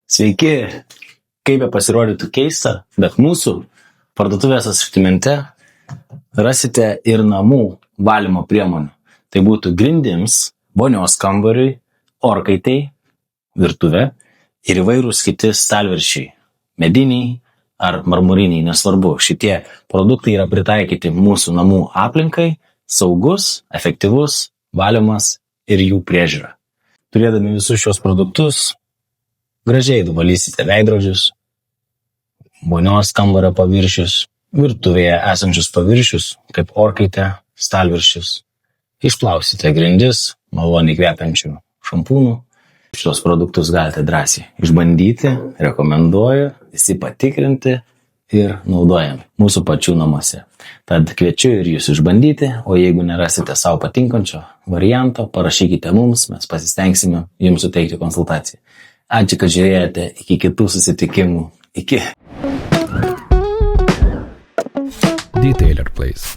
Sveiki, kaip be pasirodytų keista, bet mūsų parduotuvės asortimente rasite ir namų valymo priemonių. Tai būtų grindims, vonios kambariui, orkaitei, virtuvė ir įvairūs kiti stalviršiai, mediniai ar marmuriniai, nesvarbu. Šitie produktai yra pritaikyti mūsų namų aplinkai, saugus, efektyvus valymas ir jų priežiūra. Turėdami visus šios produktus, gražiai nuvalysite veidrodžius, vonios kambario paviršius, virtuvėje esančius paviršius, kaip orkaitė, stalviršius. Išplausite grindis maloniai kvepiančių šampūnų. Šios produktus galite drąsiai išbandyti, rekomenduoju, visi patikrinti ir naudojami mūsų pačių namuose. Tad kviečiu ir jūs išbandyti, o jeigu nerasite savo patinkančio varianto, parašykite mums, mes pasistengsime jums suteikti konsultaciją. Ačiū, kad žiūrėjote, iki kitų susitikimų. Iki. Detailer Place.